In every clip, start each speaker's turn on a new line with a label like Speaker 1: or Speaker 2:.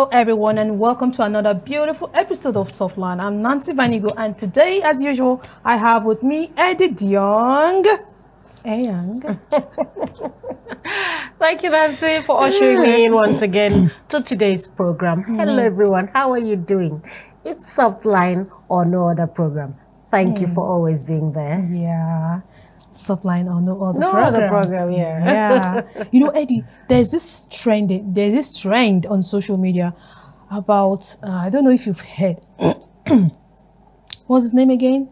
Speaker 1: Hello everyone and welcome to another beautiful episode of Softline. I'm Nancy Vanigo and today as usual I have with me ADBN. Hey Young.
Speaker 2: Thank you Nancy for ushering me in once again to today's program. Hello everyone, how are you doing? It's Softline or no other program. Thank you for always being there.
Speaker 1: Yeah. Softline or no other
Speaker 2: program, yeah.
Speaker 1: Yeah. You know, Eddie, there's this trend on social media about I don't know if you've heard. What's his name again?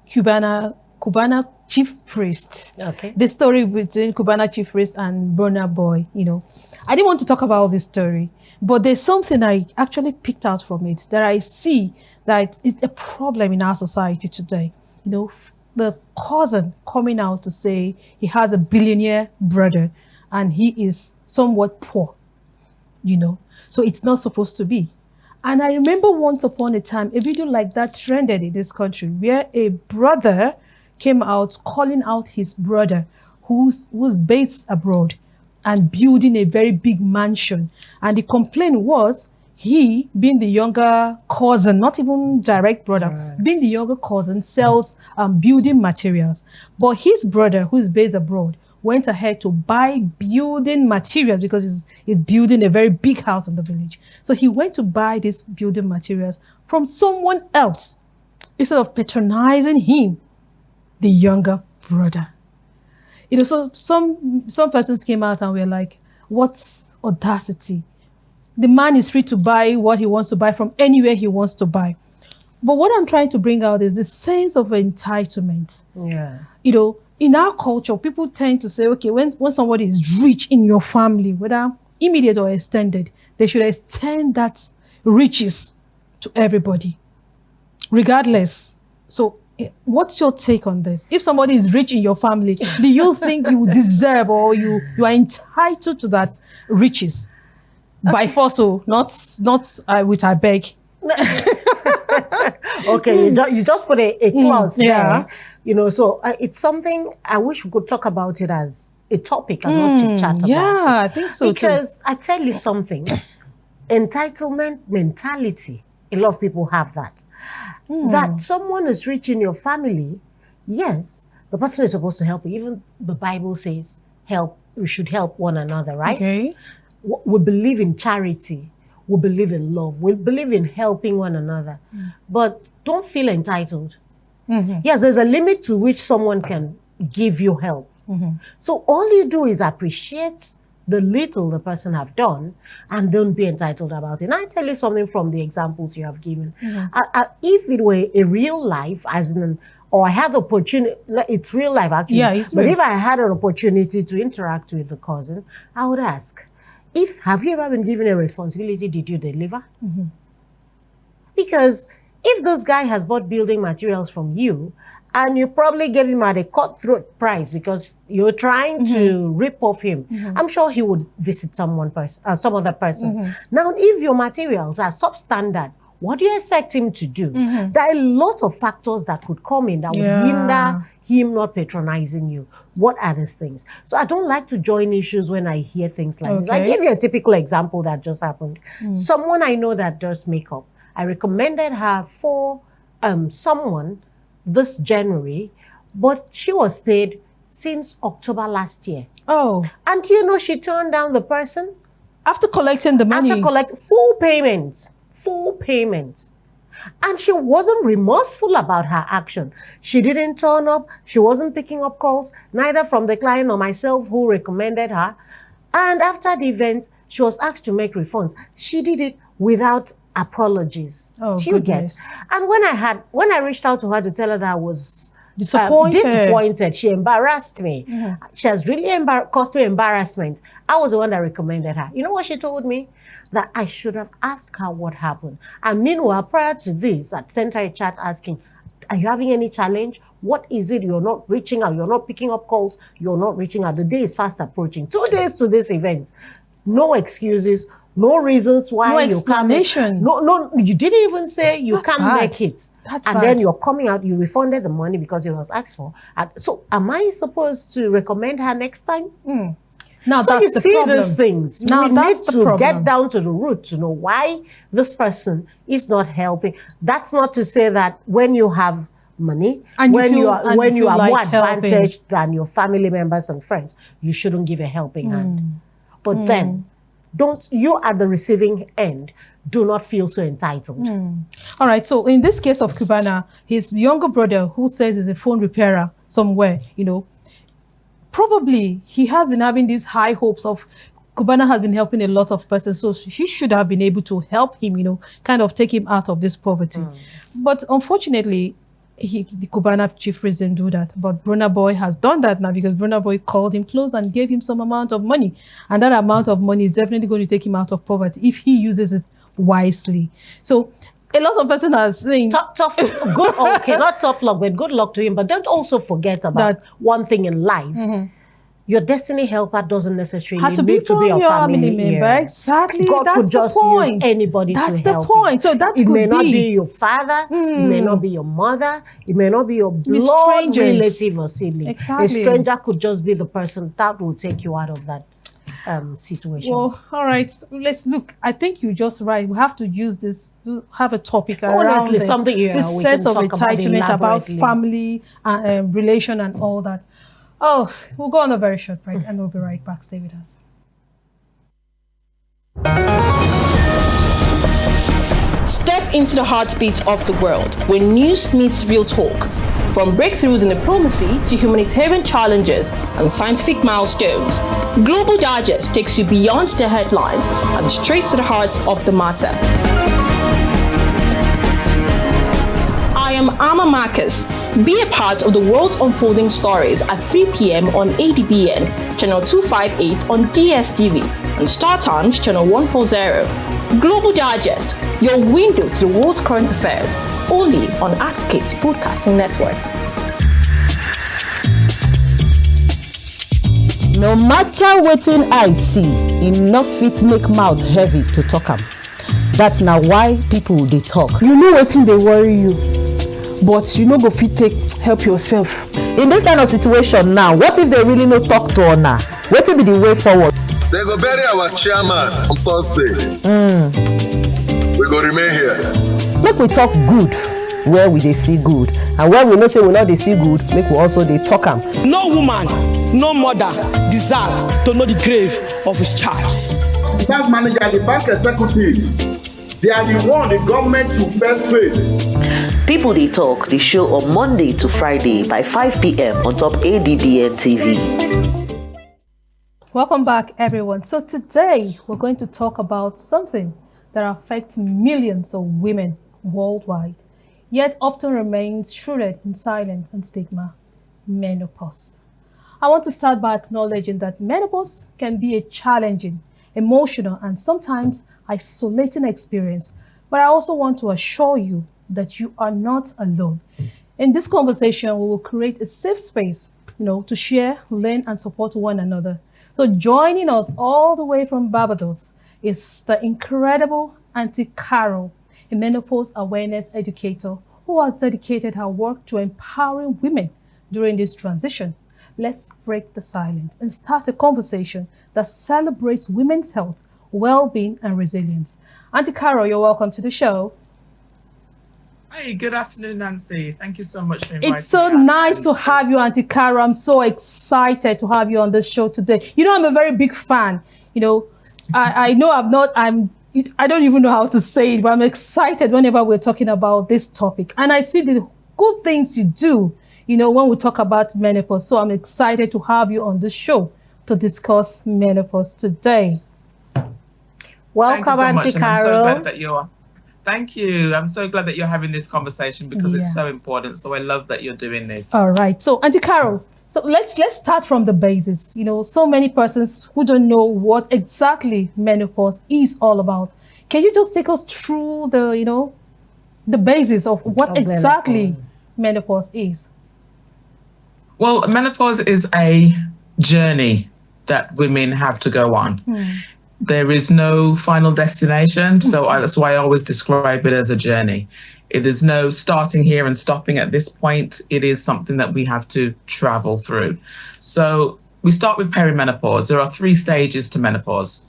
Speaker 1: Cubana chief priest.
Speaker 2: Okay.
Speaker 1: The story between Cubana chief priest and Burna Boy, you know. I didn't want to talk about this story, but there's something I actually picked out from it that I see that it's a problem in our society today. You know, the cousin coming out to say he has a billionaire brother and he is somewhat poor, you know, so it's not supposed to be. And I remember once upon a time a video like that trended in this country where a brother came out calling out his brother who's based abroad and building a very big mansion, and the complaint was he, being the younger cousin, not even direct brother, being the younger cousin, sells building materials. But his brother, who is based abroad, went ahead to buy building materials because he's building a very big house in the village. So he went to buy these building materials from someone else instead of patronizing him, the younger brother. You know, so some persons came out and were like, what's audacity? The man is free to buy what he wants to buy from anywhere he wants to buy. But what I'm trying to bring out is the sense of entitlement.
Speaker 2: Yeah.
Speaker 1: You know, in our culture, people tend to say, okay, when somebody is rich in your family, whether immediate or extended, they should extend that riches to everybody, regardless. So what's your take on this? If somebody is rich in your family, do you think you deserve or you are entitled to that riches? By force, so not with I beg.
Speaker 2: Okay, you just put a clause there. You know, so it's something I wish we could talk about it as a topic and not to chat about it.
Speaker 1: Yeah, I think so
Speaker 2: because
Speaker 1: too.
Speaker 2: I tell you something, entitlement mentality, a lot of people have that. That someone is rich in your family, yes, the person is supposed to help you. Even the Bible says we should help one another, right?
Speaker 1: Okay.
Speaker 2: We believe in charity. We believe in love. We believe in helping one another. But don't feel entitled. Yes, there's a limit to which someone can give you help. So all you do is appreciate the little the person have done and don't be entitled about it. And I tell you something from the examples you have given. If it were a real life, as in, or I had the opportunity, it's real life actually.
Speaker 1: Yeah, it's
Speaker 2: but
Speaker 1: real.
Speaker 2: if I had an opportunity to interact with the cousin, I would ask, have you ever been given a responsibility, did you deliver? Because if this guy has bought building materials from you, and you probably gave him at a cutthroat price because you're trying to rip off him, I'm sure he would visit some other person. Now, if your materials are substandard, what do you expect him to do? There are a lot of factors that could come in that would hinder him not patronizing you. What are these things? So I don't like to join issues when I hear things like this. I gave you a typical example that just happened. Someone I know that does makeup, I recommended her for someone this January, but she was paid since October last year.
Speaker 1: Oh.
Speaker 2: And you know, she turned down the person.
Speaker 1: After collecting the money.
Speaker 2: After collecting full payments. And she wasn't remorseful about her action. She didn't turn up. She wasn't picking up calls, neither from the client nor myself who recommended her. And after the event, she was asked to make refunds. She did it without apologies.
Speaker 1: Oh,
Speaker 2: you get. And when I reached out to her to tell her that I was disappointed, she embarrassed me. She has really caused me embarrassment. I was the one that recommended her. You know what she told me? That I should have asked her what happened. And meanwhile, prior to this, I sent her a chat asking, are you having any challenge? What is it? You're not reaching out. You're not picking up calls. You're not reaching out. The day is fast approaching. 2 days to this event. No excuses. No reasons why you can't. No, you didn't even say you can't make it. Then you're coming out, you refunded the money because it was asked for. So am I supposed to recommend her next time?
Speaker 1: Now
Speaker 2: So
Speaker 1: that's
Speaker 2: you
Speaker 1: the
Speaker 2: see
Speaker 1: problem.
Speaker 2: these things.
Speaker 1: Now
Speaker 2: We
Speaker 1: that's
Speaker 2: need
Speaker 1: the
Speaker 2: to
Speaker 1: problem.
Speaker 2: get down to the root to know why this person is not helping. That's not to say that when you have money,
Speaker 1: And
Speaker 2: when you are more
Speaker 1: like helping.
Speaker 2: advantaged than your family members and friends, you shouldn't give a helping hand. But then, you at the receiving end, do not feel so entitled.
Speaker 1: All right. So in this case of Cubana, his younger brother, who says he's a phone repairer somewhere, probably he has been having these high hopes of Cubana has been helping a lot of persons, so she should have been able to help him, kind of take him out of this poverty. But unfortunately, the Cubana chief priest didn't do that. But Bruna Boy has done that now, because Bruna Boy called him close and gave him some amount of money. And that amount of money is definitely going to take him out of poverty if he uses it wisely. So a lot of persons are saying
Speaker 2: not tough luck, but good luck to him. But don't also forget about one thing in life. Your destiny helper doesn't necessarily need to be a family member.
Speaker 1: Exactly.
Speaker 2: God could just use anybody to help.
Speaker 1: That's the point. So that
Speaker 2: it
Speaker 1: could
Speaker 2: may not be your father, it may not be your mother, it may not be your blood relative or sibling.
Speaker 1: Exactly.
Speaker 2: A stranger could just be the person that will take you out of that situation.
Speaker 1: Well, all right. Let's look. I think you're just right. We have to use this to have a topic around this.
Speaker 2: Something
Speaker 1: this
Speaker 2: we
Speaker 1: sense
Speaker 2: can
Speaker 1: of
Speaker 2: talk
Speaker 1: entitlement about family and relation and all that. Oh, we'll go on a very short break and we'll be right back. Stay with us.
Speaker 3: Step into the heartbeat of the world where news meets real talk. From breakthroughs in diplomacy to humanitarian challenges and scientific milestones, Global Digest takes you beyond the headlines and straight to the heart of the matter. I am Amma Marcus. Be a part of the world unfolding stories at 3 p.m. on ADBN, channel 258 on DSTV, and Star Times, channel 140. Global Digest, your window to the world's current affairs, only on Advocate Broadcasting Network.
Speaker 4: No matter wetin I see, enough fit make mouth heavy to talk am. That's now why people dey talk.
Speaker 5: You know wetin dey worry you, but you no go fit take help yourself.
Speaker 4: In this kind of situation now, what if they really no talk to una? Wetin be the way forward?
Speaker 6: They go bury our chairman on Thursday. We go remain here.
Speaker 4: Make we talk good where we dey see good, and where we know say we no dey see good, make we also dey talk am.
Speaker 5: No woman, no mother deserve to know the grave of his child.
Speaker 7: The bank manager, the bank executive, they are the one the government should first pay.
Speaker 8: People They Talk, the show on Monday to Friday by 5 p.m. on top ADBN TV.
Speaker 1: Welcome back, everyone. So today we're going to talk about something that affects millions of women worldwide, yet often remains shrouded in silence and stigma: menopause. I want to start by acknowledging that menopause can be a challenging, emotional, and sometimes isolating experience, but I also want to assure you that you are not alone. In this conversation, we will create a safe space, to share, learn, and support one another. So joining us all the way from Barbados is the incredible Auntie Carol, a menopause awareness educator who has dedicated her work to empowering women during this transition. Let's break the silence and start a conversation that celebrates women's health, well-being, and resilience. Auntie Carol, you're welcome to the show.
Speaker 9: Hey, good afternoon, Nancy. Thank you so much for inviting me.
Speaker 1: It's so nice to have you, Auntie Carol. I'm so excited to have you on this show today. I'm a very big fan. I know I don't even know how to say it, but I'm excited whenever we're talking about this topic. And I see the good things you do, when we talk about menopause. So I'm excited to have you on the show to discuss menopause today.
Speaker 2: Welcome, Auntie Carol.
Speaker 9: Thank you. I'm so glad that you're having this conversation because it's so important. So I love that you're doing this.
Speaker 1: All right. So, Auntie Carol, so let's start from the basis. So many persons who don't know what exactly menopause is all about. Can you just take us through the basis of what exactly menopause is?
Speaker 9: Well, menopause is a journey that women have to go on. There is no final destination, so that's why I always describe it as a journey. It is no starting here and stopping at this point. It is something that we have to travel through. So we start with perimenopause. There are 3 stages to menopause.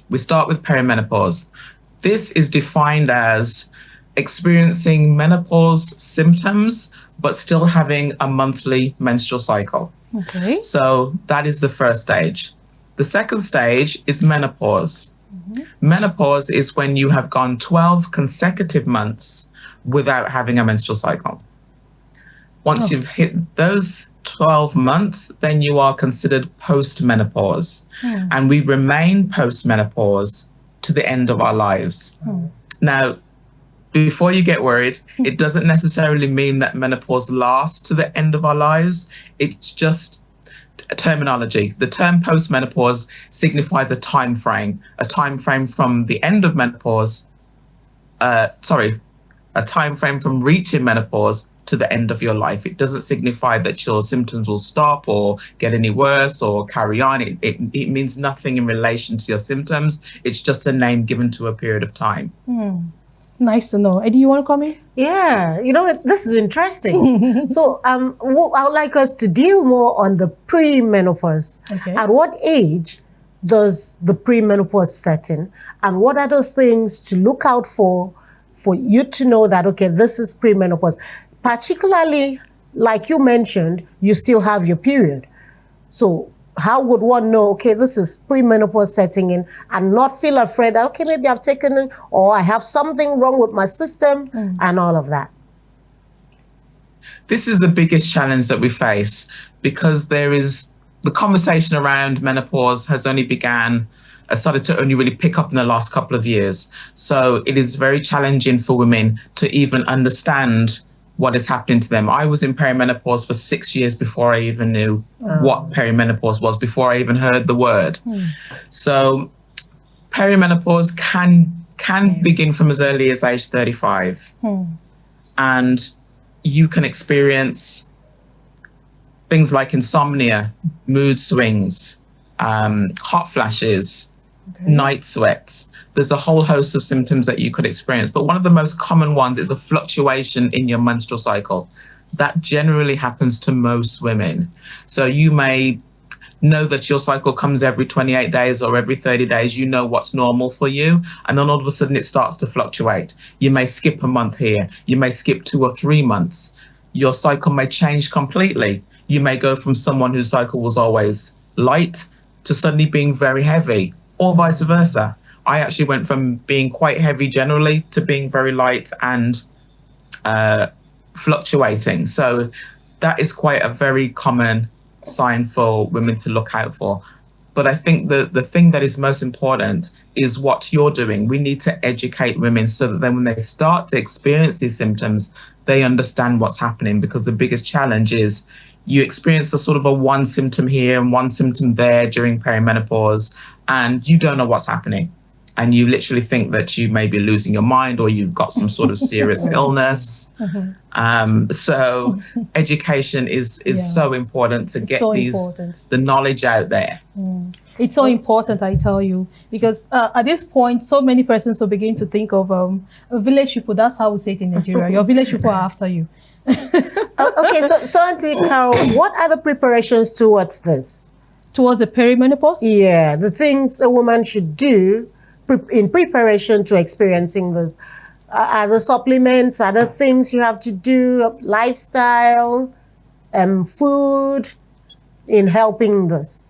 Speaker 9: We start with perimenopause. This is defined as experiencing menopause symptoms, but still having a monthly menstrual cycle.
Speaker 1: Okay.
Speaker 9: So that is the first stage. The second stage is menopause. Menopause is when you have gone 12 consecutive months without having a menstrual cycle. Once you've hit those 12 months, then you are considered post-menopause. And we remain post-menopause to the end of our lives. Now, before you get worried, it doesn't necessarily mean that menopause lasts to the end of our lives. It's just a terminology. The term post-menopause signifies a time frame from the end of menopause, a time frame from reaching menopause to the end of your life. It doesn't signify that your symptoms will stop or get any worse or carry on. It means nothing in relation to your symptoms. It's just a name given to a period of time.
Speaker 1: Nice to know. Eddie, you want to come in?
Speaker 2: Yeah, you know, this is interesting. So I would like us to deal more on the pre-menopause.
Speaker 1: Okay.
Speaker 2: At what age does the pre-menopause set in? And what are those things to look out for you to know that, okay, this is pre-menopause? Particularly, like you mentioned, you still have your period. So how would one know, okay, this is pre-menopause setting in, and not feel afraid that, okay, maybe I've taken it, or I have something wrong with my system and all of that?
Speaker 9: This is the biggest challenge that we face, because there is the conversation around menopause has started to only really pick up in the last couple of years. So it is very challenging for women to even understand what is happening to them. I was in perimenopause for 6 years before I even knew what perimenopause was, before I even heard the word. So perimenopause can begin from as early as age 35. And you can experience things like insomnia, mood swings, hot flashes, night sweats. There's a whole host of symptoms that you could experience. But one of the most common ones is a fluctuation in your menstrual cycle. That generally happens to most women. So you may know that your cycle comes every 28 days or every 30 days. You know what's normal for you. And then all of a sudden it starts to fluctuate. You may skip a month here. You may skip 2 or 3 months. Your cycle may change completely. You may go from someone whose cycle was always light to suddenly being very heavy, or vice versa. I actually went from being quite heavy generally to being very light and fluctuating. So that is quite a very common sign for women to look out for. But I think the thing that is most important is what you're doing. We need to educate women so that then when they start to experience these symptoms, they understand what's happening, because the biggest challenge is you experience a sort of a one symptom here and one symptom there during perimenopause, and you don't know what's happening. And you literally think that you may be losing your mind, or you've got some sort of serious illness. So education is so important to get the knowledge out there.
Speaker 1: It's so important, I tell you, because at this point, so many persons will begin to think of a village people. That's how we say it in Nigeria. Your village people are after you.
Speaker 2: Okay, so Auntie Carol, what are the preparations towards this?
Speaker 1: Towards the perimenopause?
Speaker 2: Yeah, the things a woman should do in preparation to experiencing this. Are the supplements, are the things you have to do, lifestyle, food, in helping this?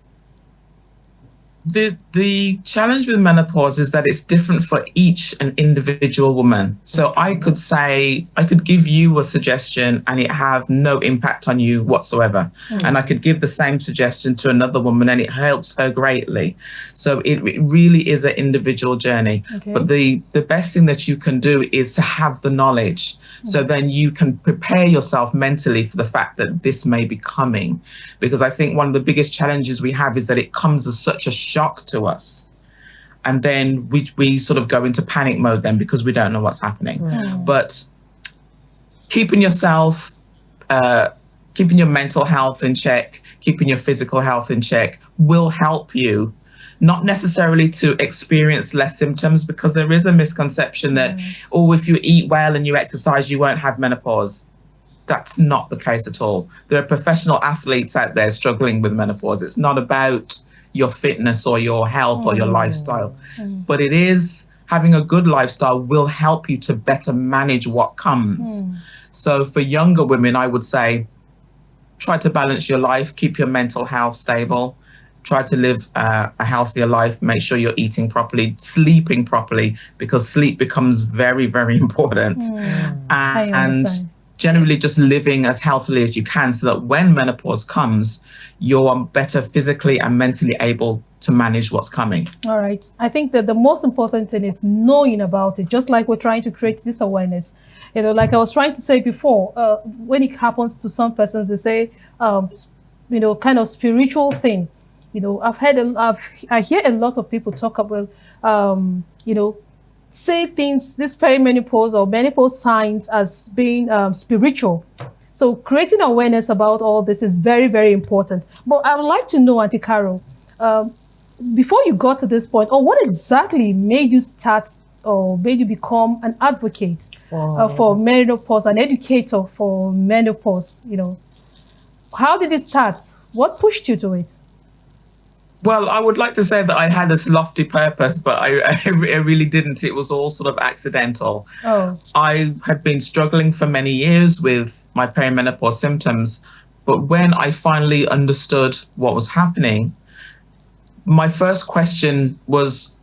Speaker 9: The challenge with menopause is that it's different for each and individual woman. So I could give you a suggestion and it have no impact on you whatsoever. And I could give the same suggestion to another woman and it helps her greatly. So it really is an individual journey. But the best thing that you can do is to have the knowledge. So then you can prepare yourself mentally for the fact that this may be coming. Because I think one of the biggest challenges we have is that it comes as such a shock to us. And then we sort of go into panic mode then because we don't know what's happening. But keeping yourself, keeping your mental health in check, keeping your physical health in check will help you, not necessarily to experience less symptoms, because there is a misconception that, if you eat well and you exercise, you won't have menopause. that's not the case at all. There are professional athletes out there struggling with menopause. It's not about your fitness or your health or your lifestyle, but it is having a good lifestyle will help you to better manage what comes. So for younger women, I would say, try to balance your life, keep your mental health stable, try to live a healthier life, make sure you're eating properly, sleeping properly, because sleep becomes very, very important. And generally just living as healthily as you can so that when menopause comes, you're better physically and mentally able to manage what's coming.
Speaker 1: All right. I think that the most important thing is knowing about it, just like we're trying to create this awareness. You know, like I was trying to say before, when it happens to some persons, they say, you know, kind of spiritual thing. You know, I hear a lot of people talk about, you know, say things, this perimenopause or menopause signs as being spiritual. So creating awareness about all this is very, very important. But I would like to know, Auntie Carol, before you got to this point, or what exactly made you start or made you become an advocate for menopause, an educator for menopause? You know, how did it start? What pushed you to it?
Speaker 9: Well, I would like to say that I had this lofty purpose, but I really didn't. It was all sort of accidental. I had been struggling for many years with my perimenopause symptoms, but when I finally understood what was happening, my first question was,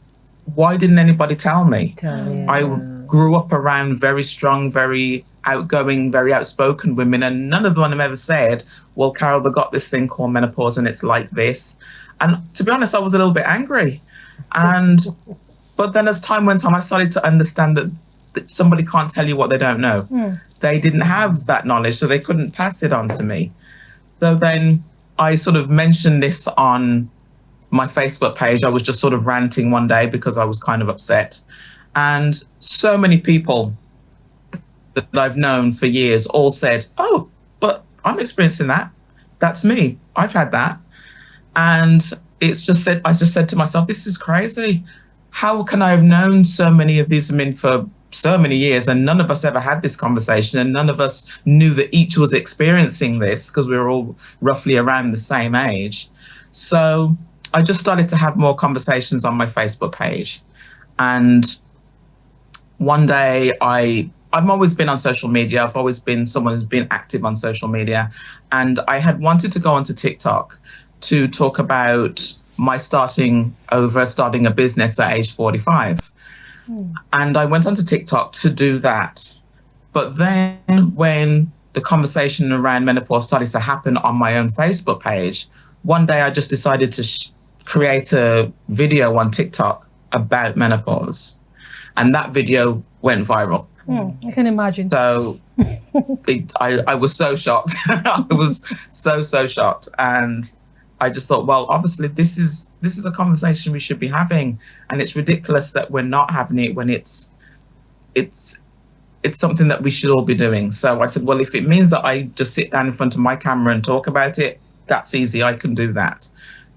Speaker 9: why didn't anybody tell me? I grew up around very strong, very outgoing, very outspoken women, and none of them ever said, well, Carol, they got this thing called menopause and it's like this. And to be honest, I was a little bit angry. But then as time went on, I started to understand that somebody can't tell you what they don't know. They didn't have that knowledge, so they couldn't pass it on to me. So then I sort of mentioned this on my Facebook page. I was just sort of ranting one day because I was kind of upset. And so many people that I've known for years all said, oh, but I'm experiencing that. That's me. I've had that. And I just said to myself, this is crazy. How can I have known so many of these women for so many years and none of us ever had this conversation and none of us knew that each was experiencing this because we were all roughly around the same age. So I just started to have more conversations on my Facebook page. And one day I've always been on social media. I've always been someone who's been active on social media. And I had wanted to go onto TikTok to talk about my starting a business at age 45. And I went onto TikTok to do that. But then when the conversation around menopause started to happen on my own Facebook page, one day I just decided to create a video on TikTok about menopause. And that video went viral.
Speaker 1: I can imagine.
Speaker 9: So I was so shocked. I was so shocked. And I just thought, well, obviously this is a conversation we should be having, and it's ridiculous that we're not having it when it's something that we should all be doing. So I said, well, if it means that I just sit down in front of my camera and talk about it, that's easy. I can do that.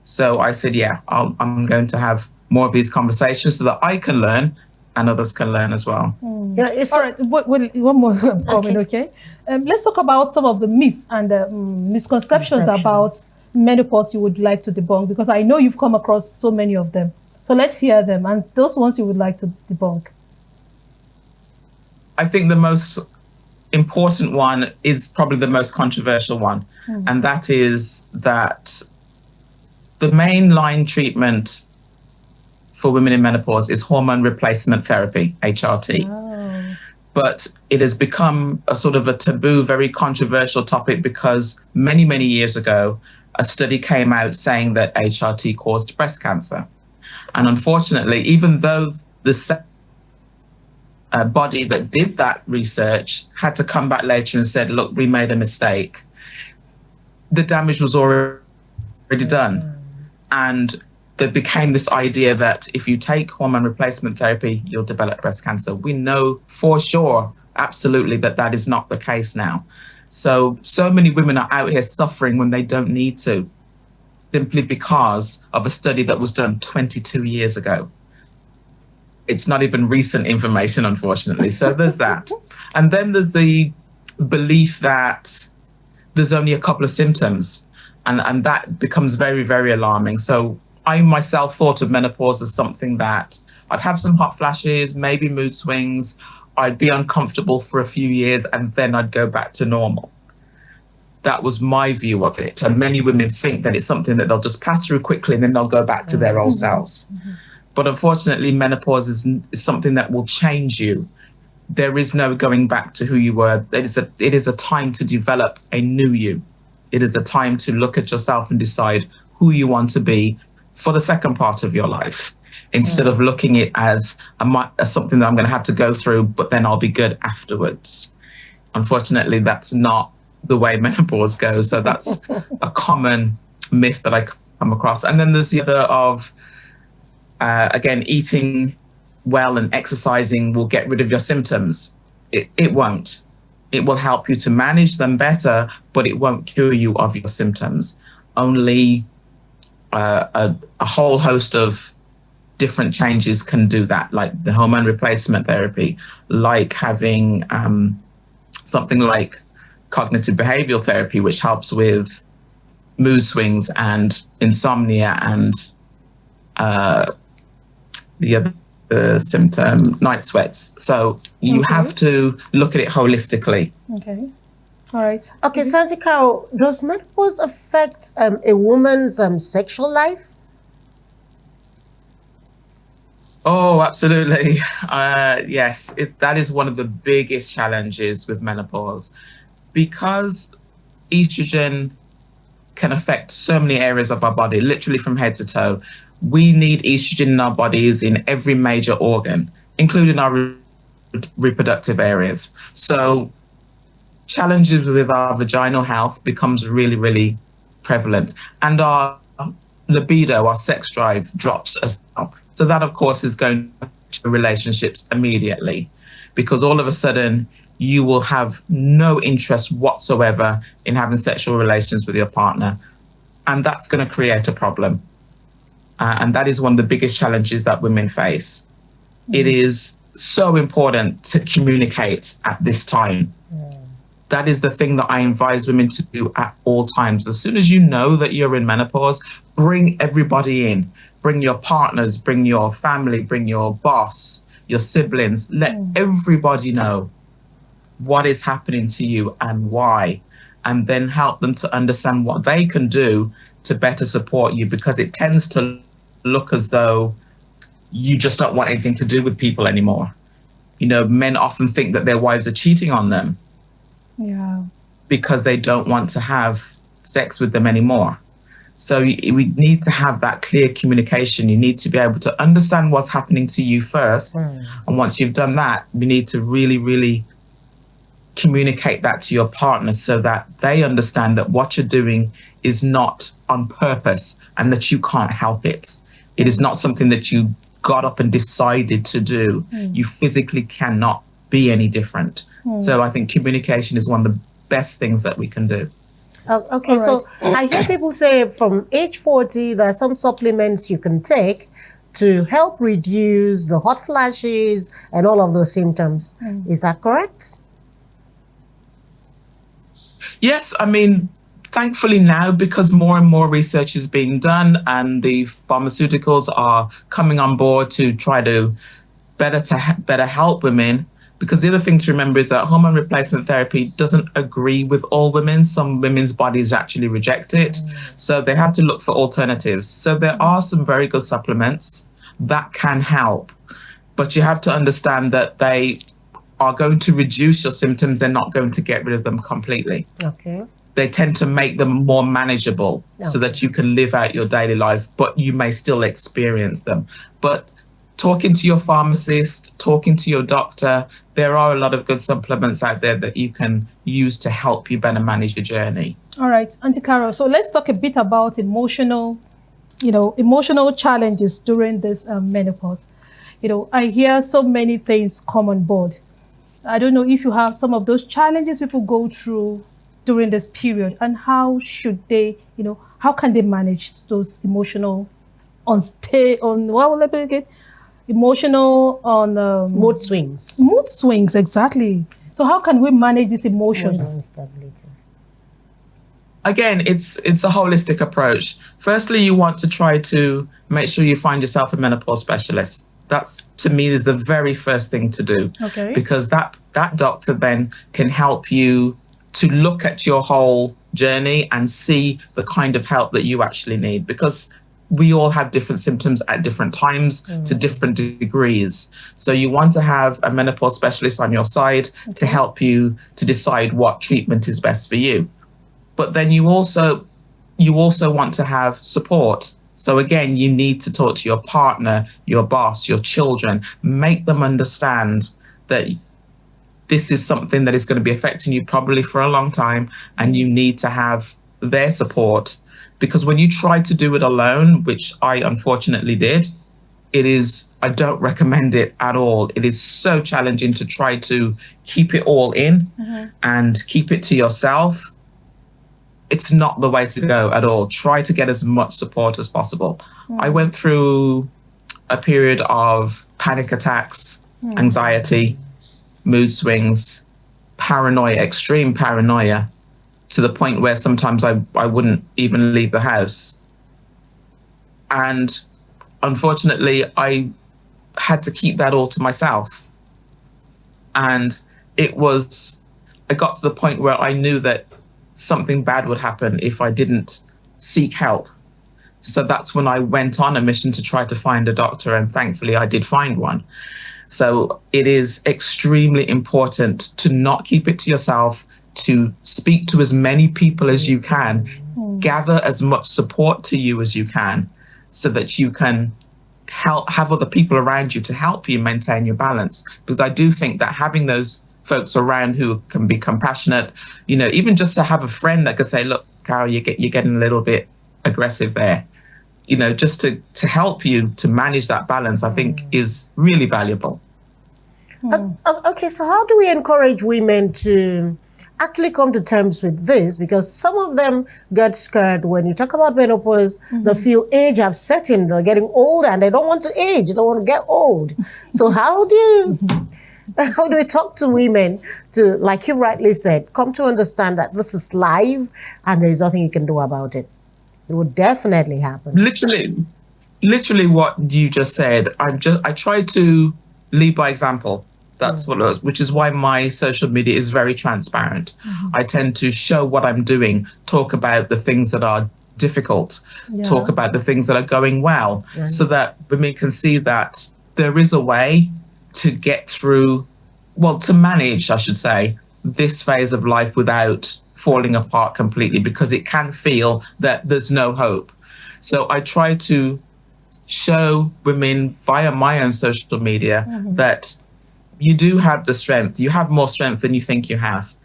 Speaker 9: So I said, yeah, I'm going to have more of these conversations so that I can learn and others can learn as well.
Speaker 2: Yeah,
Speaker 1: all right. One more comment, okay? Let's talk about some of the myths and misconceptions about menopause you would like to debunk, because I know you've come across so many of them. So let's hear them, and those ones you would like to debunk.
Speaker 9: I think the most important one is probably the most controversial one, and that is that the mainline treatment for women in menopause is hormone replacement therapy, HRT. But it has become a sort of a taboo, very controversial topic because many, many years ago, a study came out saying that HRT caused breast cancer. And unfortunately, even though the body that did that research had to come back later and said, look, we made a mistake, the damage was already done. And there became this idea that if you take hormone replacement therapy, you'll develop breast cancer. We know for sure, absolutely, that is not the case now. So many women are out here suffering when they don't need to, simply because of a study that was done 22 years ago. It's not even recent information, unfortunately. So there's that. And then there's the belief that there's only a couple of symptoms, and that becomes very, very alarming. So I myself thought of menopause as something that I'd have some hot flashes, maybe mood swings, I'd be uncomfortable for a few years, and then I'd go back to normal. That was my view of it. And many women think that it's something that they'll just pass through quickly and then they'll go back to their old selves. But unfortunately, menopause is something that will change you. There is no going back to who you were. It is a time to develop a new you. It is a time to look at yourself and decide who you want to be for the second part of your life, instead of looking at it as something that I'm going to have to go through, but then I'll be good afterwards. Unfortunately, that's not the way menopause goes. So that's a common myth that I come across. And then there's the other of, again, eating well and exercising will get rid of your symptoms. It won't. It will help you to manage them better, but it won't cure you of your symptoms. Only a whole host of different changes can do that, like the hormone replacement therapy, like having something like cognitive behavioral therapy, which helps with mood swings and insomnia and the other symptom, night sweats. So you have to look at it holistically.
Speaker 1: Okay. All right.
Speaker 2: Okay, so Auntie Carol, does menopause affect a woman's sexual life?
Speaker 9: Oh, absolutely. Yes, that is one of the biggest challenges with menopause, because estrogen can affect so many areas of our body, literally from head to toe. We need estrogen in our bodies in every major organ, including our reproductive areas. So challenges with our vaginal health becomes really, really prevalent. And our libido, our sex drive, drops as well. So that, of course, is going to relationships immediately, because all of a sudden you will have no interest whatsoever in having sexual relations with your partner. And that's going to create a problem. And that is one of the biggest challenges that women face. It is so important to communicate at this time. That is the thing that I advise women to do at all times. As soon as you know that you're in menopause, bring everybody in. Bring your partners, bring your family, bring your boss, your siblings. Let everybody know what is happening to you and why, and then help them to understand what they can do to better support you, because it tends to look as though you just don't want anything to do with people anymore. You know, men often think that their wives are cheating on them.
Speaker 1: Yeah.
Speaker 9: Because they don't want to have sex with them anymore. So we need to have that clear communication. You need to be able to understand what's happening to you first. And once you've done that, we need to really, really communicate that to your partner so that they understand that what you're doing is not on purpose and that you can't help it. It is not something that you got up and decided to do. You physically cannot be any different. So I think communication is one of the best things that we can do.
Speaker 2: Okay, so I hear people say from age 40, there are some supplements you can take to help reduce the hot flashes and all of those symptoms. Is that correct?
Speaker 9: Yes, I mean, thankfully now, because more and more research is being done and the pharmaceuticals are coming on board to try to better help women. Because the other thing to remember is that hormone replacement therapy doesn't agree with all women. Some women's bodies actually reject it. So they have to look for alternatives. So there are some very good supplements that can help. But you have to understand that they are going to reduce your symptoms. They're not going to get rid of them completely.
Speaker 2: Okay.
Speaker 9: They tend to make them more manageable so that you can live out your daily life, but you may still experience them. But talking to your pharmacist, talking to your doctor, there are a lot of good supplements out there that you can use to help you better manage your journey.
Speaker 1: All right, Auntie Carol. So let's talk a bit about emotional challenges during this menopause. I hear so many things come on board. I don't know if you have some of those challenges people go through during this period, and how should they, how can they manage those emotional mood swings. Mood swings, exactly. So how can we manage these emotions?
Speaker 2: Instability.
Speaker 9: Again, it's a holistic approach. Firstly, you want to try to make sure you find yourself a menopause specialist. That's, to me, is the very first thing to do.
Speaker 1: Okay.
Speaker 9: Because that doctor then can help you to look at your whole journey and see the kind of help that you actually need. Because we all have different symptoms at different times to different degrees. So you want to have a menopause specialist on your side to help you to decide what treatment is best for you. But then you also want to have support. So again, you need to talk to your partner, your boss, your children, make them understand that this is something that is going to be affecting you probably for a long time, and you need to have their support. Because when you try to do it alone, which I unfortunately did, I don't recommend it at all. It is so challenging to try to keep it all in and keep it to yourself. It's not the way to go at all. Try to get as much support as possible. I went through a period of panic attacks, anxiety, mood swings, paranoia, extreme paranoia, to the point where sometimes I wouldn't even leave the house. And unfortunately, I had to keep that all to myself. And I got to the point where I knew that something bad would happen if I didn't seek help. So that's when I went on a mission to try to find a doctor, and thankfully I did find one. So it is extremely important to not keep it to yourself, to speak to as many people as you can, gather as much support to you as you can, so that you can have other people around you to help you maintain your balance. Because I do think that having those folks around who can be compassionate, even just to have a friend that can say, look, Carol, you're getting a little bit aggressive there, just to help you to manage that balance, I think is really valuable.
Speaker 2: Okay, so how do we encourage women to actually come to terms with this? Because some of them get scared when you talk about menopause. They feel age have set in, they're getting older and they don't want to age, they don't want to get old. So how do we talk to women to, like you rightly said, come to understand that this is live and there's nothing you can do about it? It would definitely happen.
Speaker 9: Literally what you just said. I try to lead by example. That's what it was, which is why my social media is very transparent. I tend to show what I'm doing, talk about the things that are difficult, talk about the things that are going well, so that women can see that there is a way to get through, to manage, I should say, this phase of life without falling apart completely, because it can feel that there's no hope. So I try to show women via my own social media that you do have the strength. You have more strength than you think you have.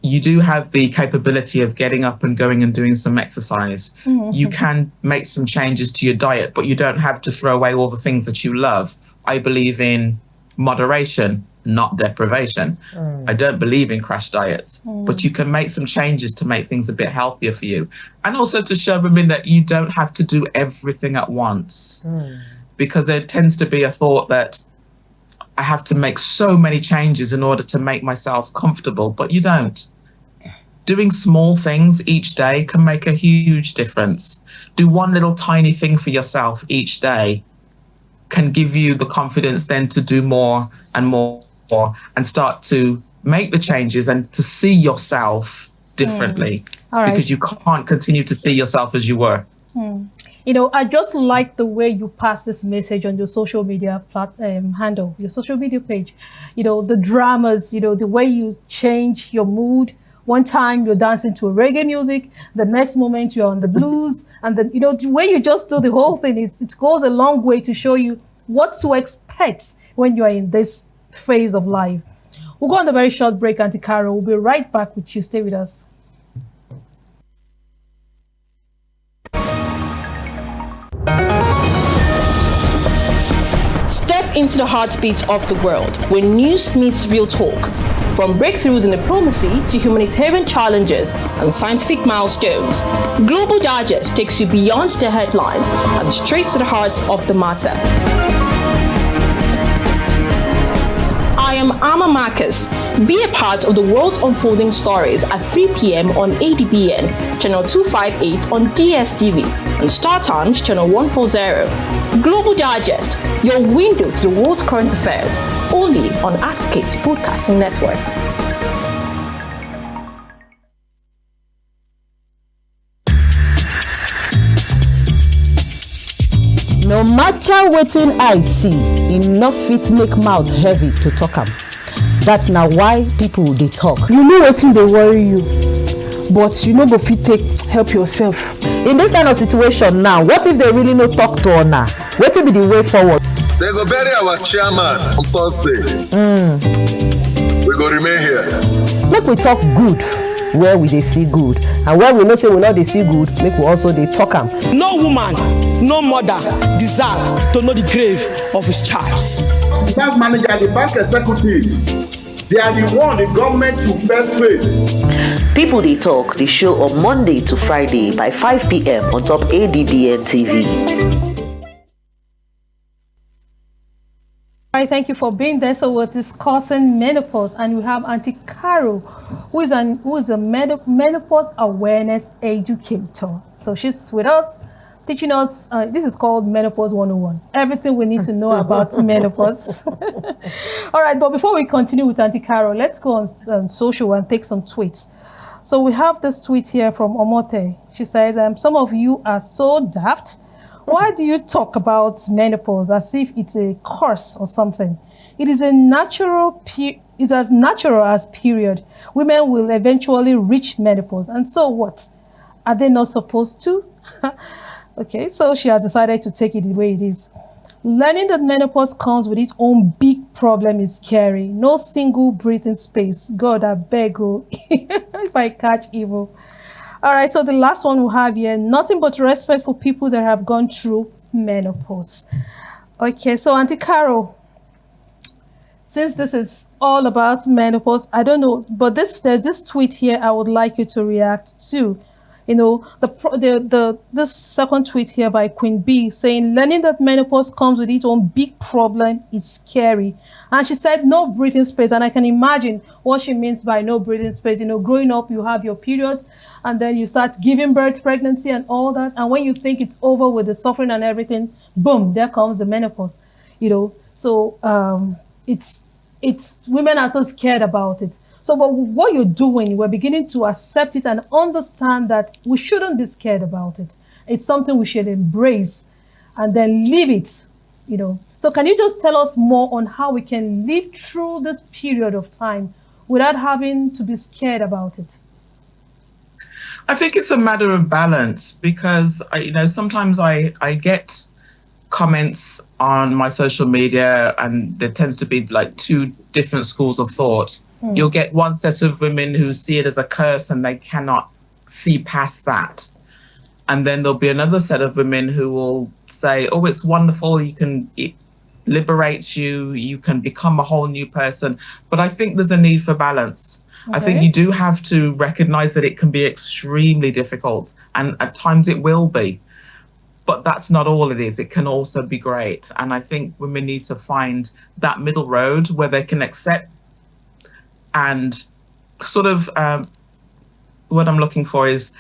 Speaker 9: You do have the capability of getting up and going and doing some exercise. You can make some changes to your diet, but you don't have to throw away all the things that you love. I believe in moderation, not deprivation. I don't believe in crash diets, but you can make some changes to make things a bit healthier for you. And also to show women that you don't have to do everything at once, because there tends to be a thought that I have to make so many changes in order to make myself comfortable, but you don't. Doing small things each day can make a huge difference. Do one little tiny thing for yourself each day can give you the confidence then to do more and more and start to make the changes and to see yourself differently, because you can't continue to see yourself as you were.
Speaker 1: I just like the way you pass this message on your social media handle, your social media page. The dramas, the way you change your mood. One time you're dancing to reggae music, the next moment you're on the blues, and then the way you just do the whole thing, it goes a long way to show you what to expect when you're in this phase of life. We'll go on a very short break, Auntie Carol. We'll be right back with you. Stay with us.
Speaker 3: Step into the heartbeat of the world, where news meets real talk. From breakthroughs in diplomacy to humanitarian challenges and scientific milestones, Global Digest takes you beyond the headlines and straight to the heart of the matter. I I am Amma Marcus. Be a part of the world unfolding stories at 3 p.m. on ADBN, channel 258 on DSTV, and Star Times, channel 140. Global Digest, your window to the world's current affairs, only on Advocate Broadcasting Network.
Speaker 4: No matter wetin I see, enough fit make mouth heavy to talk am. That's now why people dey talk.
Speaker 1: You know wetin dey worry you, but you no go fit take help yourself.
Speaker 4: In this kind of situation now, what if they really no talk to una? Wetin be the way forward?
Speaker 6: They go bury our chairman on Thursday. We go remain here.
Speaker 4: Make we talk good where we dey see good, and where we know say we no dey see good, make we also dey talk am.
Speaker 5: No woman, no mother deserve to know the grave of his child.
Speaker 7: The bank manager, the bank executive, they are the one the government should first face.
Speaker 8: People They Talk, the show on Monday to Friday by 5 p.m. on top ADBN TV.
Speaker 1: All right, thank you for being there. So we're discussing menopause, and we have Auntie Carol, who is a menopause awareness educator. So she's with us, teaching us. This is called Menopause 101. Everything we need to know about menopause. All right, but before we continue with Auntie Carol, let's go on social and take some tweets. So we have this tweet here from Omote. She says, some of you are so daft. Why do you talk about menopause as if it's a curse or something? It is it's as natural as period. Women will eventually reach menopause. And so what? Are they not supposed to? Okay, so she has decided to take it the way it is. Learning that menopause comes with its own big problem is scary. No single breathing space. God, I beg you, if I catch evil. All right, so the last one we have here, nothing but respect for people that have gone through menopause. Okay, so Auntie Carol, since this is all about menopause, I don't know, but there's this tweet here I would like you to react to. You know, this second tweet here by Queen B saying, learning that menopause comes with its own big problem is scary. And she said, no breathing space. And I can imagine what she means by no breathing space. You know, growing up, you have your period, and then you start giving birth, pregnancy, and all that. And when you think it's over with the suffering and everything, boom, there comes the menopause. You know, so it's women are so scared about it. So but what you're doing, we're beginning to accept it and understand that we shouldn't be scared about it. It's something we should embrace and then live it, you know. So can you just tell us more on how we can live through this period of time without having to be scared about it?
Speaker 9: I think it's a matter of balance, because sometimes I get comments on my social media, and there tends to be like two different schools of thought. You'll get one set of women who see it as a curse and they cannot see past that. And then there'll be another set of women who will say, oh, it's wonderful. It liberates you. You can become a whole new person. But I think there's a need for balance. Okay. I think you do have to recognize that it can be extremely difficult, and at times it will be. But that's not all it is. It can also be great. And I think women need to find that middle road where they can accept and sort of what I'm looking for is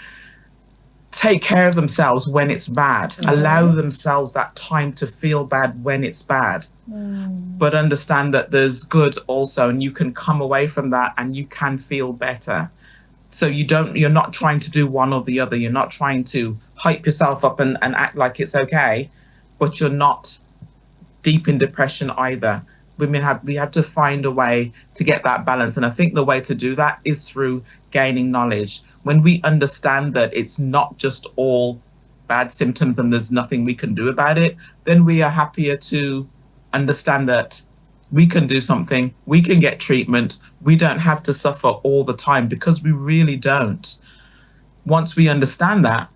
Speaker 9: take care of themselves when it's bad. Allow themselves that time to feel bad when it's bad. But understand that there's good also, and you can come away from that and you can feel better. So you're not trying to do one or the other. You're not trying to hype yourself up and act like it's okay, but you're not deep in depression either. We have to find a way to get that balance. And I think the way to do that is through gaining knowledge. When we understand that it's not just all bad symptoms and there's nothing we can do about it, then we are happier to understand that we can do something, we can get treatment, we don't have to suffer all the time, because we really don't. Once we understand that,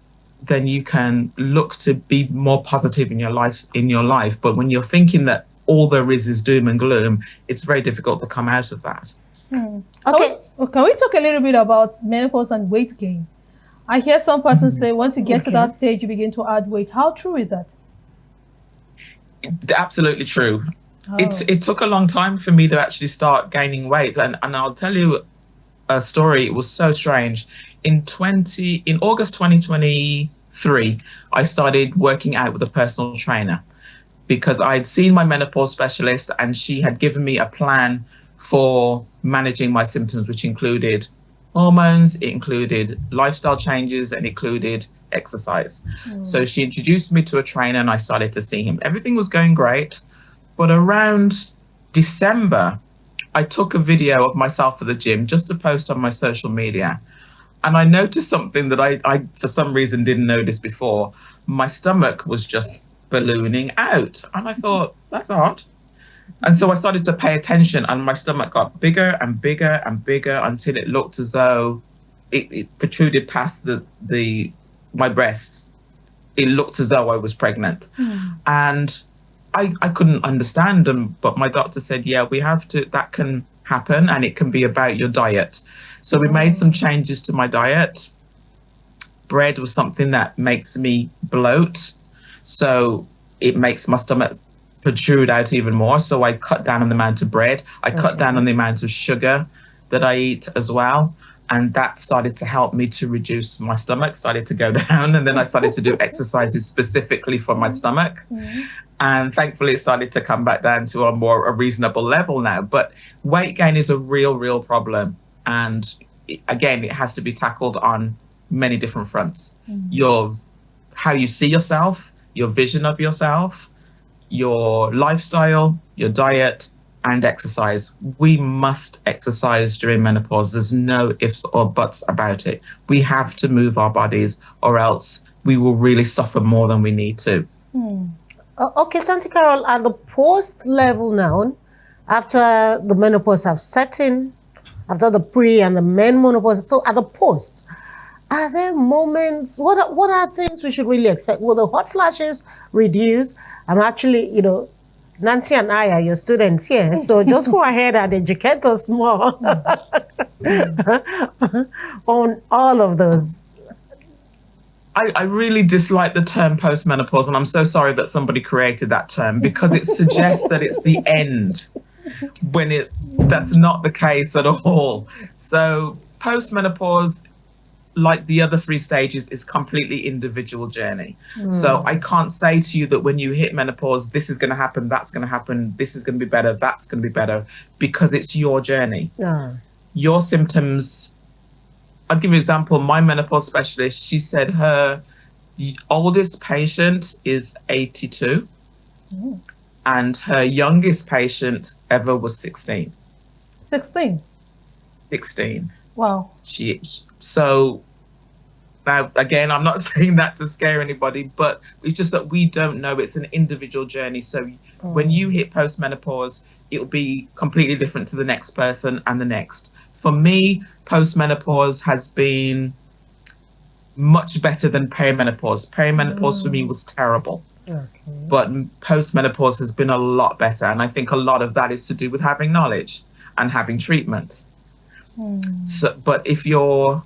Speaker 9: then you can look to be more positive in your life. But when you're thinking that all there is doom and gloom, it's very difficult to come out of that.
Speaker 2: Okay.
Speaker 1: Can we talk a little bit about menopause and weight gain? I hear some persons say once you get to that stage, you begin to add weight. How true is that?
Speaker 9: Absolutely true. It took a long time for me to actually start gaining weight, and I'll tell you a story. It was so strange. In August 2023, I started working out with a personal trainer because I'd seen my menopause specialist and she had given me a plan for managing my symptoms, which included hormones, it included lifestyle changes, and included exercise. So she introduced me to a trainer and I started to see him. Everything was going great. But around December, I took a video of myself at the gym just to post on my social media. And I noticed something that I for some reason didn't notice before. My stomach was just ballooning out. And I thought, that's odd. And so I started to pay attention, and my stomach got bigger and bigger and bigger until it looked as though it protruded past my breast. It looked as though I was pregnant. And I couldn't understand them, but my doctor said, yeah, that can happen, and it can be about your diet. So we made some changes to my diet. Bread was something that makes me bloat. So it makes my stomach protrude out even more. So I cut down on the amount of bread. I cut down on the amount of sugar that I eat as well. And that started to help me to reduce my stomach, started to go down. And then I started to do exercises specifically for my stomach. And thankfully, it started to come back down to a reasonable level now. But weight gain is a real problem. And again, it has to be tackled on many different fronts. How you see yourself, your vision of yourself, your lifestyle, your diet, and exercise. We must exercise during menopause. There's no ifs or buts about it. We have to move our bodies, or else we will really suffer more than we need to.
Speaker 2: Okay, Santa Carol, at the post level now, after the menopause have set in, after the pre and the menopause, so at the post, are there moments, what are things we should really expect? Will the hot flashes reduce? I'm actually, Nancy and I are your students here, so just go ahead and educate us more on all of those.
Speaker 9: I really dislike the term postmenopause, and I'm so sorry that somebody created that term, because it suggests that it's the end, when that's not the case at all. So postmenopause, like the other 3 stages, is completely individual journey. So I can't say to you that when you hit menopause, this is going to happen, that's going to happen, this is going to be better, that's going to be better, because it's your journey. Your symptoms. I'll give you an example. My menopause specialist, she said her oldest patient is 82 and her youngest patient ever was 16.
Speaker 1: 16?
Speaker 9: 16.
Speaker 1: Wow.
Speaker 9: So now, again, I'm not saying that to scare anybody, but it's just that we don't know. It's an individual journey. So when you hit postmenopause, it will be completely different to the next person and the next. For me, postmenopause has been much better than perimenopause. Perimenopause for me was terrible. But postmenopause has been a lot better. And I think a lot of that is to do with having knowledge and having treatment. So, but if your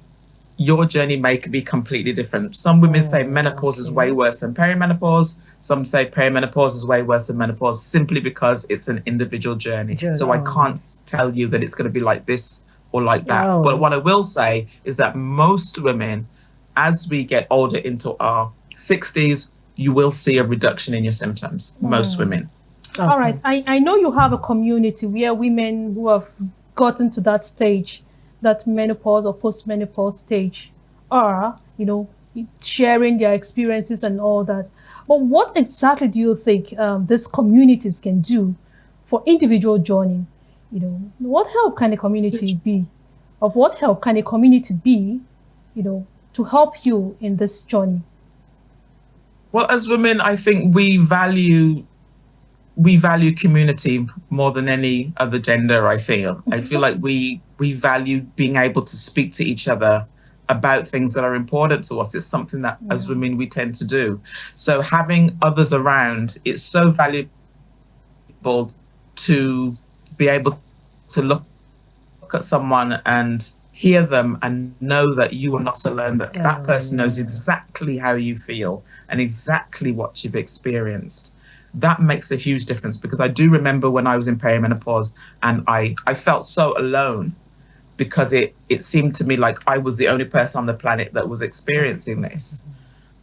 Speaker 9: journey may be completely different. Some women say menopause is way worse than perimenopause. Some say perimenopause is way worse than menopause, simply because it's an individual journey. So I can't tell you that it's going to be like this or like that. But what I will say is that most women, as we get older into our 60s, you will see a reduction in your symptoms. Most women.
Speaker 1: All right. I know you have a community where women who have gotten to that stage, that menopause or post-menopause stage, are, sharing their experiences and all that. But what exactly do you think these communities can do for individual journey? What help can a community be? Of what help can a community be, to help you in this journey?
Speaker 9: Well, as women, I think we value community more than any other gender. I feel like we value being able to speak to each other about things that are important to us. It's something that as women we tend to do. So having others around, it's so valuable to be able to look at someone and hear them and know that you are not alone, that that person knows exactly how you feel and exactly what you've experienced. that makes a huge difference, because I do remember when I was in perimenopause and I felt so alone, because it seemed to me like I was the only person on the planet that was experiencing this.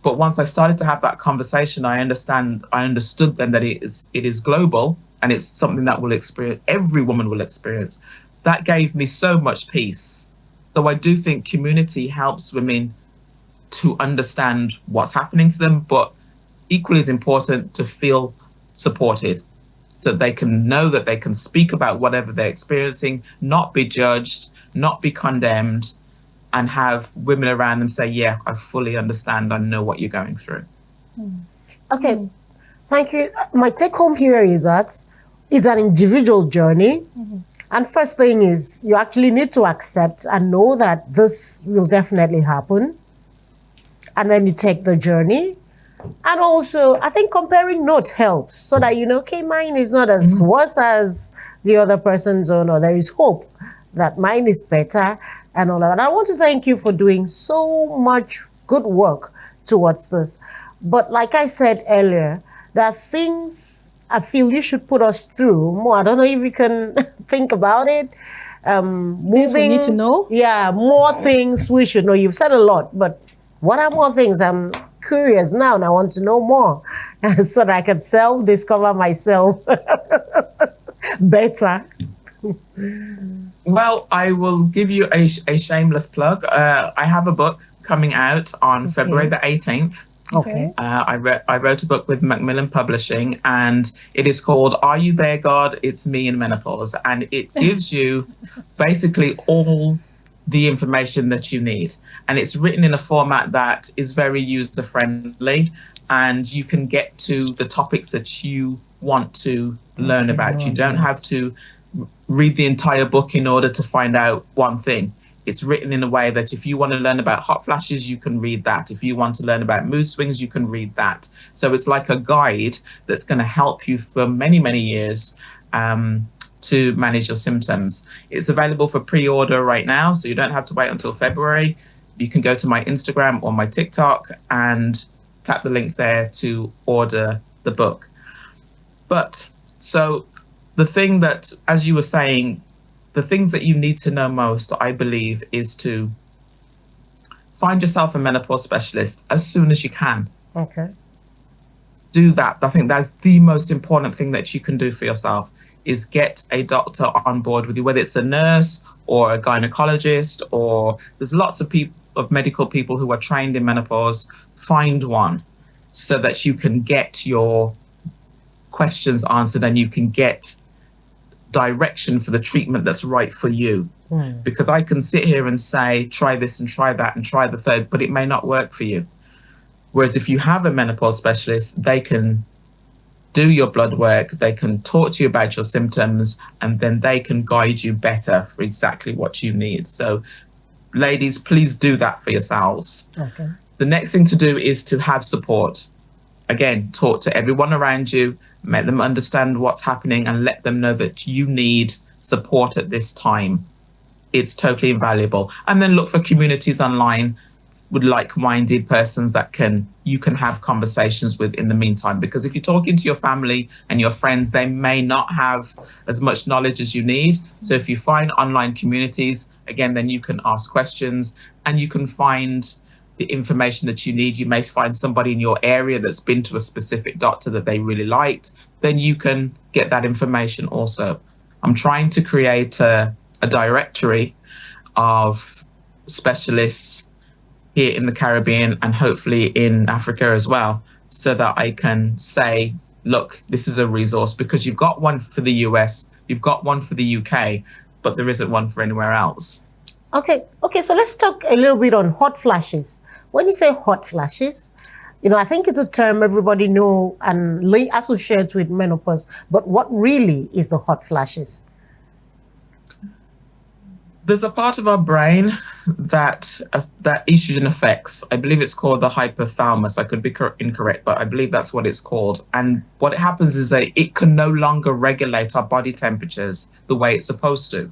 Speaker 9: But once I started to have that conversation, I understood then that it is global, and it's something that every woman will experience. That gave me so much peace. So I do think community helps women to understand what's happening to them, but equally as important, to feel supported, so they can know that they can speak about whatever they're experiencing, not be judged, not be condemned, and have women around them say, yeah, I fully understand, I know what you're going through.
Speaker 2: Okay, thank you. My take home here is that it's an individual journey. And first thing is, you actually need to accept and know that this will definitely happen. And then you take the journey. And also, I think comparing notes helps, so that you know, okay, mine is not as worse as the other person's own, or there is hope that mine is better and all that. And I want to thank you for doing so much good work towards this. But like I said earlier, there are things I feel you should put us through more. I don't know if you can think about it.
Speaker 1: Things we need to know?
Speaker 2: Yeah, more things we should know. You've said a lot, but what are more things? I'm curious now, and I want to know more so that I can self-discover myself better.
Speaker 9: Well, I will give you a shameless plug. I have a book coming out on February the 18th.
Speaker 2: Okay.
Speaker 9: I wrote a book with Macmillan Publishing, and it is called Are You There, God? It's Me in Menopause. And it gives you basically all the information that you need. And it's written in a format that is very user-friendly, and you can get to the topics that you want to learn about. You don't have to read the entire book in order to find out one thing. It's written in a way that if you want to learn about hot flashes, you can read that. If you want to learn about mood swings, you can read that. So it's like a guide that's going to help you for many, many years to manage your symptoms. It's available for pre-order right now, so you don't have to wait until February. You can go to my Instagram or my TikTok and tap the links there to order the book. But so the thing that, as you were saying, the things that you need to know most, I believe, is to find yourself a menopause specialist as soon as you can.
Speaker 2: Okay.
Speaker 9: Do that. I think that's the most important thing that you can do for yourself, is get a doctor on board with you, whether it's a nurse or a gynecologist, or there's lots of people, of medical people who are trained in menopause. Find one so that you can get your questions answered and you can get direction for the treatment that's right for you. Because I can sit here and say, try this and try that and try the third, but it may not work for you. Whereas if you have a menopause specialist, they can do your blood work, they can talk to you about your symptoms, and then they can guide you better for exactly what you need. So ladies, please do that for yourselves.
Speaker 2: Okay.
Speaker 9: The next thing to do is to have support. Again, talk to everyone around you, make them understand what's happening, and let them know that you need support at this time. It's totally invaluable. And then look for communities online with like-minded persons that you can have conversations with in the meantime. Because if you're talking to your family and your friends, they may not have as much knowledge as you need. So if you find online communities, again, then you can ask questions and you can find the information that you need. You may find somebody in your area that's been to a specific doctor that they really liked. Then you can get that information also. I'm trying to create a directory of specialists here in the Caribbean and hopefully in Africa as well, so that I can say, look, this is a resource, because you've got one for the US, you've got one for the UK, but there isn't one for anywhere else.
Speaker 2: Okay, so let's talk a little bit on hot flashes. When you say hot flashes, I think it's a term everybody know and associates with menopause, but what really is the hot flashes?
Speaker 9: There's a part of our brain that estrogen affects. I believe it's called the hypothalamus. I could be incorrect, but I believe that's what it's called. And what happens is that it can no longer regulate our body temperatures the way it's supposed to.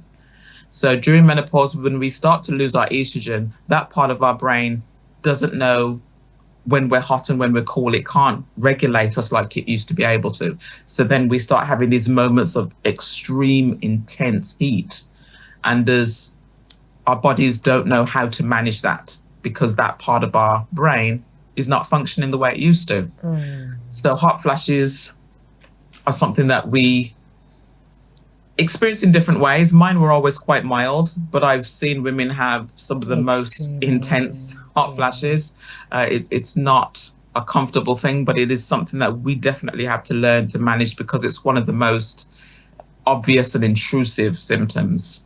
Speaker 9: So during menopause, when we start to lose our estrogen, that part of our brain doesn't know when we're hot and when we're cool, it can't regulate us like it used to be able to. So then we start having these moments of extreme, intense heat. And as our bodies don't know how to manage that because that part of our brain is not functioning the way it used to. So hot flashes are something that we experience in different ways. Mine were always quite mild, but I've seen women have some of the most intense hot flashes. It's not a comfortable thing, but it is something that we definitely have to learn to manage because it's one of the most obvious and intrusive symptoms.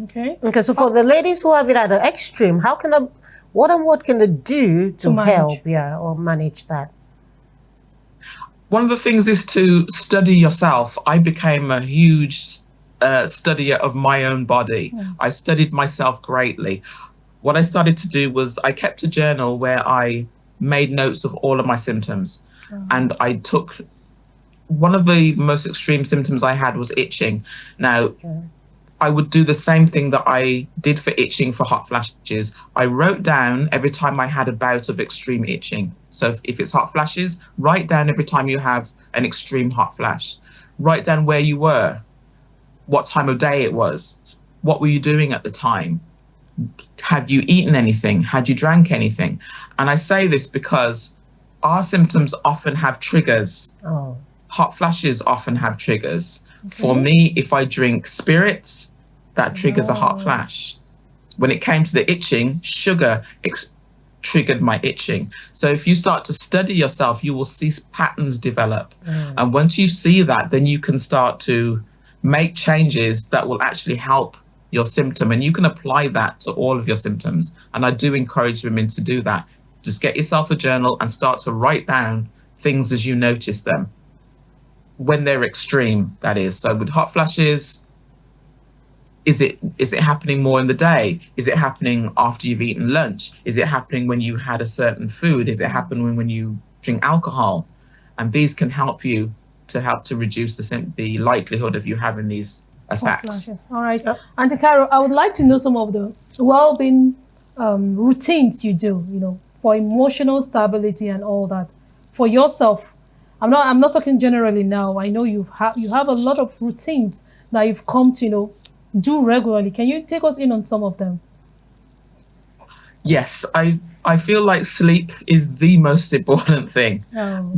Speaker 1: Okay.
Speaker 2: So for the ladies who have it at the extreme, how can what can they do to help, or manage that?
Speaker 9: One of the things is to study yourself. I became a huge studier of my own body. I studied myself greatly. What I started to do was I kept a journal where I made notes of all of my symptoms. And I took, one of the most extreme symptoms I had was itching. Now, I would do the same thing that I did for itching for hot flashes. I wrote down every time I had a bout of extreme itching. So if it's hot flashes, write down every time you have an extreme hot flash. Write down where you were, what time of day it was, what were you doing at the time? Had you eaten anything? Had you drank anything? And I say this because our symptoms often have triggers. Hot flashes often have triggers. For me, if I drink spirits, that triggers a hot flash. When it came to the itching, sugar triggered my itching. So if you start to study yourself, you will see patterns develop. And once you see that, then you can start to make changes that will actually help your symptom. And you can apply that to all of your symptoms. And I do encourage women to do that. Just get yourself a journal and start to write down things as you notice them. When they're extreme, that is. So with hot flashes, is it happening more in the day? Is it happening after you've eaten lunch? Is it happening when you had a certain food? Is it happening when you drink alcohol? And these can help you to reduce the likelihood of you having these attacks.
Speaker 1: All right. Auntie Carol, I would like to know some of the well-being routines you do, for emotional stability and all that. For yourself, I'm not talking generally now. I know you have a lot of routines that you've come to, do regularly. Can you take us in on some of them?
Speaker 9: Yes, I feel like sleep is the most important thing.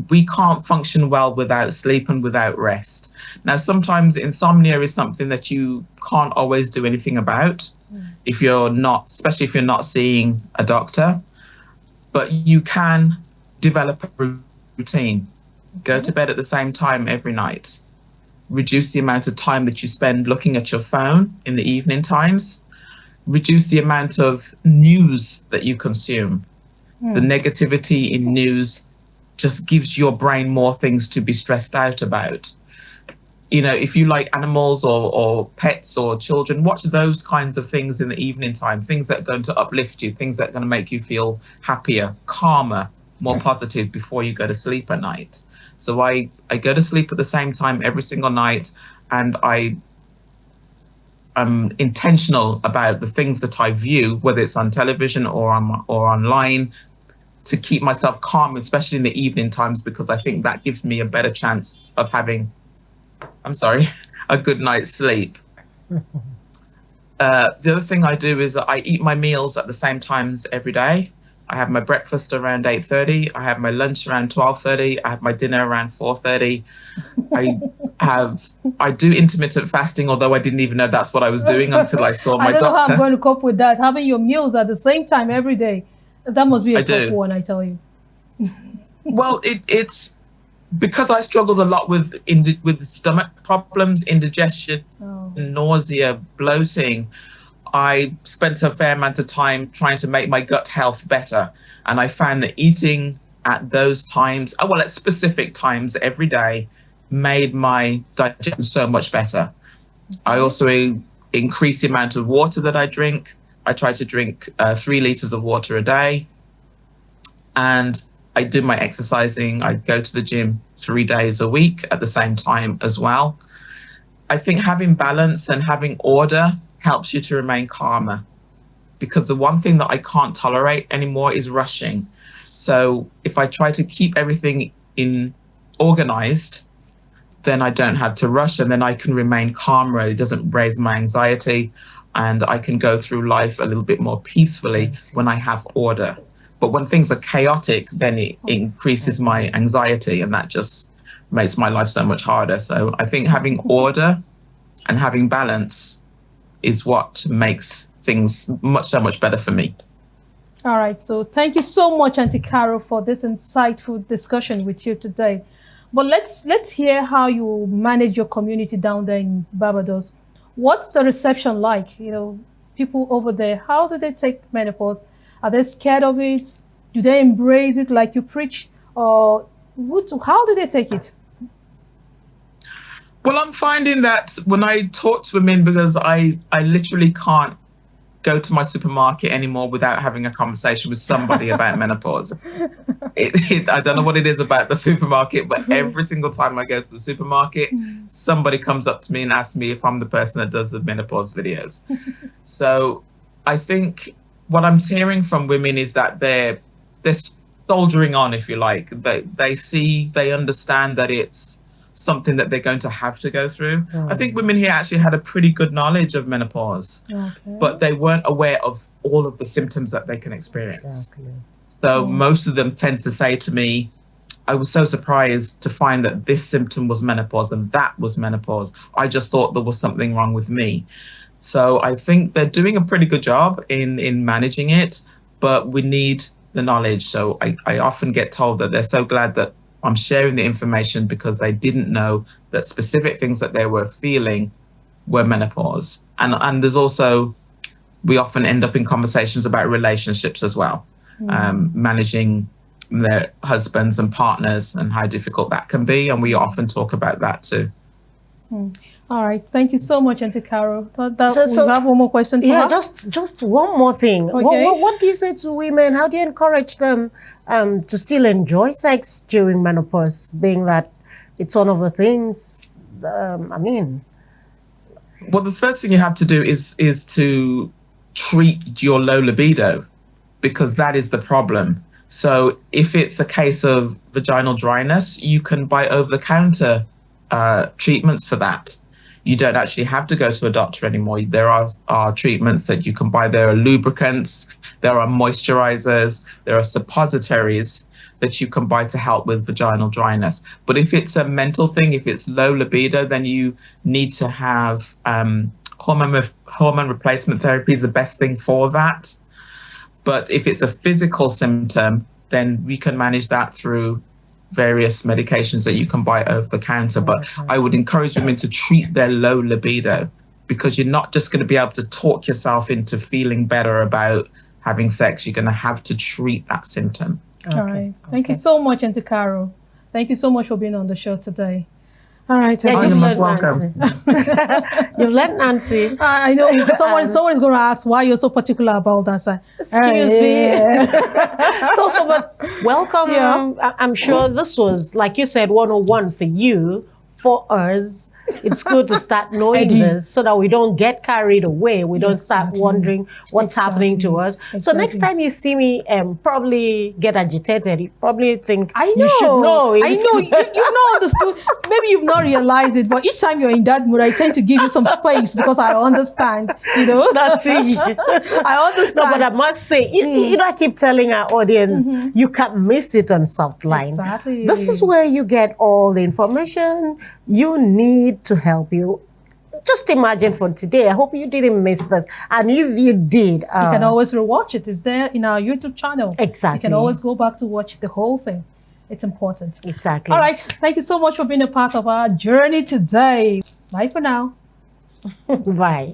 Speaker 9: We can't function well without sleep and without rest. Now, sometimes insomnia is something that you can't always do anything about especially if you're not seeing a doctor, but you can develop a routine. Go to bed at the same time every night. Reduce the amount of time that you spend looking at your phone in the evening times. Reduce the amount of news that you consume. The negativity in news just gives your brain more things to be stressed out about. If you like animals or pets or children, watch those kinds of things in the evening time, things that are going to uplift you, things that are going to make you feel happier, calmer, more positive before you go to sleep at night. So I go to sleep at the same time every single night, and I'm intentional about the things that I view, whether it's on television or online, to keep myself calm, especially in the evening times, because I think that gives me a better chance of having, a good night's sleep. The other thing I do is that I eat my meals at the same times every day. I have my breakfast around 8:30. I have my lunch around 12:30. I have my dinner around 4:30. I do intermittent fasting, although I didn't even know that's what I was doing until I saw my doctor.
Speaker 1: I don't know how I'm going to cope with that. Having your meals at the same time every day, that must be a tough one, I tell you.
Speaker 9: Well, it's because I struggled a lot with stomach problems, indigestion, nausea, bloating. I spent a fair amount of time trying to make my gut health better. And I found that eating at those times, at specific times every day, made my digestion so much better. I also increased the amount of water that I drink. I try to drink 3 liters of water a day. And I do my exercising. I go to the gym 3 days a week at the same time as well. I think having balance and having order helps you to remain calmer, because the one thing that I can't tolerate anymore is rushing. So if I try to keep everything organized, then I don't have to rush, and then I can remain calmer. It doesn't raise my anxiety, and I can go through life a little bit more peacefully when I have order. But when things are chaotic, then it increases my anxiety, and that just makes my life so much harder. So I think having order and having balance is what makes things so much better for me.
Speaker 1: All right. So thank you so much, Auntie Carol, for this insightful discussion with you today. But let's hear how you manage your community down there in Barbados. What's the reception like? You know, people over there, how do they take menopause? Are they scared of it? Do they embrace it like you preach? Or how do they take it?
Speaker 9: Well, I'm finding that when I talk to women, because I literally can't go to my supermarket anymore without having a conversation with somebody about menopause. I don't know what it is about the supermarket, but every single time I go to the supermarket, somebody comes up to me and asks me if I'm the person that does the menopause videos. So I think what I'm hearing from women is that they're soldiering on, if you like. They understand that it's something that they're going to have to go through. I think women here actually had a pretty good knowledge of menopause, but they weren't aware of all of the symptoms that they can experience. So most of them tend to say to me, I was so surprised to find that this symptom was menopause and that was menopause. I just thought there was something wrong with me. So I think they're doing a pretty good job in managing it, but we need the knowledge. So I often get told that they're so glad that I'm sharing the information because they didn't know that specific things that they were feeling were menopause. And there's also, we often end up in conversations about relationships as well, managing their husbands and partners and how difficult that can be. And we often talk about that too.
Speaker 1: All right. Thank you so much, Auntie Carol. We have one more question for her?
Speaker 2: just one more thing.
Speaker 1: Okay.
Speaker 2: What do you say to women? How do you encourage them to still enjoy sex during menopause, being that it's one of the things,
Speaker 9: Well, the first thing you have to do is to treat your low libido, because that is the problem. So if it's a case of vaginal dryness, you can buy over-the-counter treatments for that. You don't actually have to go to a doctor anymore. There are treatments that you can buy. There are lubricants, there are moisturizers, there are suppositories that you can buy to help with vaginal dryness. But if it's a mental thing, if it's low libido, then you need to have hormone replacement therapy is the best thing for that. But if it's a physical symptom, then we can manage that through various medications that you can buy over the counter. But I would encourage women to treat their low libido, because you're not just going to be able to talk yourself into feeling better about having sex. You're going to have to treat that symptom.
Speaker 1: All right. Thank you so much, Auntie Carol. Thank you so much for being on the show today. All right.
Speaker 2: Yeah,
Speaker 9: you're most welcome.
Speaker 2: You've learned, Nancy.
Speaker 1: I know someone is going to ask why you're so particular about that.
Speaker 2: Excuse me. But welcome.
Speaker 1: Yeah.
Speaker 2: I'm sure this was, like you said, 101 for you. For us, it's good to start knowing this so that we don't get carried away. We don't start wondering what's happening to us. So next time you see me probably get agitated, you probably think,
Speaker 1: I know.
Speaker 2: You should know.
Speaker 1: I know. You've not understood. Maybe you've not realized it, but each time you're in that mood, I tend to give you some space because I understand, you know.
Speaker 2: That's it.
Speaker 1: I understand.
Speaker 2: No, but I must say, you know, I keep telling our audience, you can't miss it on Softline.
Speaker 1: Exactly.
Speaker 2: This is where you get all the information you need to help you. Just imagine for today. I hope you didn't miss this. And if you did,
Speaker 1: you can always rewatch it. It's there in our YouTube channel.
Speaker 2: Exactly.
Speaker 1: You can always go back to watch the whole thing. It's important.
Speaker 2: Exactly.
Speaker 1: All right. Thank you so much for being a part of our journey today. Bye for now.
Speaker 2: Bye.